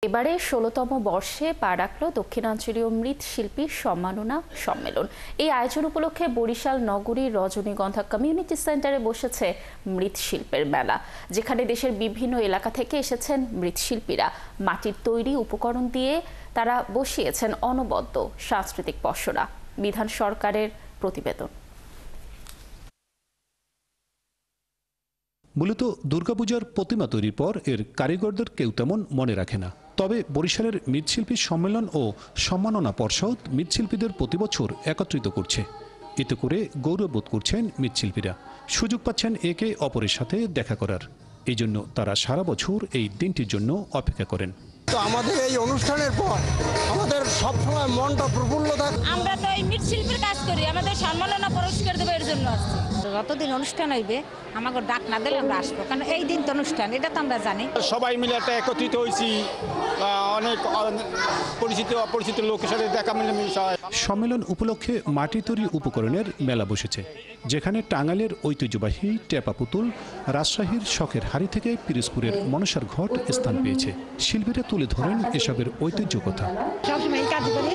এবারে ১৬তম বর্ষে পা রাখল দক্ষিণাঞ্চলীয় মৃৎশিল্পী সম্মাননা সম্মেলন। এই আয়োজন উপলক্ষে বরিশাল নগরীর রজনীগন্ধা কমিউনিটি সেন্টারে বসেছে মৃৎশিল্পের মেলা, যেখানে দেশের বিভিন্ন এলাকা থেকে এসেছেন মৃৎশিল্পীরা। মাটির তৈরি উপকরণ দিয়ে তারা বসিয়েছেন অনবদ্য সাংস্কৃতিক পসরা। বিধান সরকারের প্রতিবেদন। মূলত দুর্গাপূজার প্রতিমা তৈরির পর এর কারিগরদের কেউ তেমন মনে রাখে না। তবে বরিশালের মৃৎশিল্পী সম্মেলন ও সম্মাননা পর্ষদ মৃৎশিল্পীদের প্রতি বছর একত্রিত করছে। এতে করে গৌরববোধ করছেন মৃৎশিল্পীরা, সুযোগ পাচ্ছেন একে অপরের সাথে দেখা করার। এই জন্য তারা সারা বছর এই দিনটির জন্য অপেক্ষা করেন। তো আমাদের এই অনুষ্ঠানের পর আমাদের সবসময় মনটা প্রফুল্ল থাকে। আমরা তো এই মৃৎশিল্পীর কাজ করি, আমাদের সম্মাননা পুরস্কার দেবো এর জন্য আসছি। যতদিন অনুষ্ঠান হইবে আমাকে ডাক না দিলে আমরা আসবো, কারণ এই দিন তো অনুষ্ঠান, এটা তো আমরা জানি। সবাই মিলে একটা একত্রিত হয়েছি, অনেক পরিচিত অপরিচিত লোকের সাথে দেখা মিলেমিশে হয়। সম্মেলন উপলক্ষে মাটি তৈরি উপকরণের মেলা বসেছে, যেখানে টাঙ্গাইলের ঐতিহ্যবাহী টেপা পুতুল, রাজশাহীর শখের হাড়ি থেকে পিরোজপুরের মনসার ঘট স্থান পেয়েছে। শিল্পীরা তুলে ধরেন এসবের ঐতিহ্য কথা। সবসময় এই কাজ করি,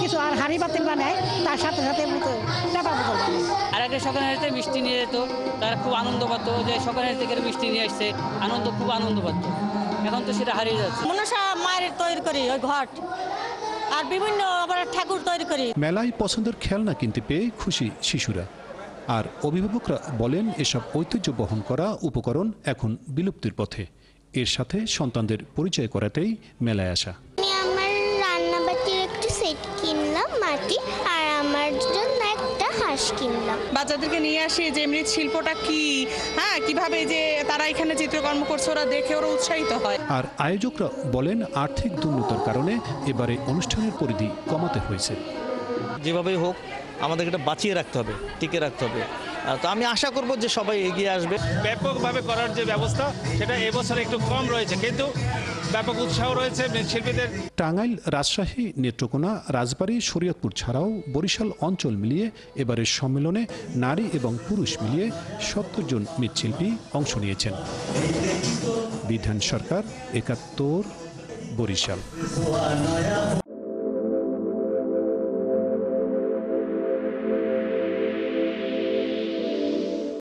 কিছু আর হাড়ি বাতিল বানায়, তার সাথে সাথে টেপা পুতুল বানায়। আর একটা সকাল হাড়িতে মিষ্টি নিয়ে যেত, তারা খুব আনন্দ পাতো যে সকাল হাড়ি থেকে মিষ্টি নিয়ে আসছে, খুব আনন্দ পাত। এখন তো সেটা হারিয়ে যাচ্ছে। মনসা মায়ের তৈরি করি ওই ঘট, আর বিভিন্ন আবার ঠাকুর তৈরি করি। মেলায় পছন্দের খেলনা কিনতে পেয়ে খুশি শিশুরা, আর অভিভাবকরা বলেন এসব ঐতিহ্য বহন করা উপকরণ এখন বিলুপ্তির পথে। এর সাথে সন্তানদের পরিচয় করাতেই মেলায় আসা। আমার রান্নাবাটির একটু সেট কিনলাম মাটি, আর আমার জন্য একটা হাঁস কিনলাম। বাচ্চাদেরকে নিয়ে আসি যে মৃৎশিল্পটা কি, কিভাবে যে তারা এখানে চিত্রকর্ম করছে, ওরা দেখে ওরা উৎসাহিত হয়। আর আয়োজকরা বলেন আর্থিক দুর্নীতির কারণে এবারে অনুষ্ঠানের পরিধি কমাতে হয়েছে। যেভাবেই হোক আমাদেরকে এটা বাঁচিয়ে রাখতে হবে, টিকে রাখতে হবে। তো আমি আশা করব যে সবাই এগিয়ে আসবে। ব্যাপকভাবে করার যে ব্যবস্থা সেটা এবছর একটু কম রয়েছে, কিন্তু ব্যাপক উৎসাহ রয়েছে মৃৎশিল্পীদের। টাঙ্গাইল, রাজশাহী, নেত্রকোনা, রাজবাড়ী, শরীয়তপুর ছাড়াও বরিশাল অঞ্চল মিলিয়ে এবারের সম্মেলনে নারী এবং পুরুষ মিলিয়ে ৭০ জন মৃৎশিল্পী অংশ নিয়েছেন। বিধান সরকার, ৭১, বরিশাল।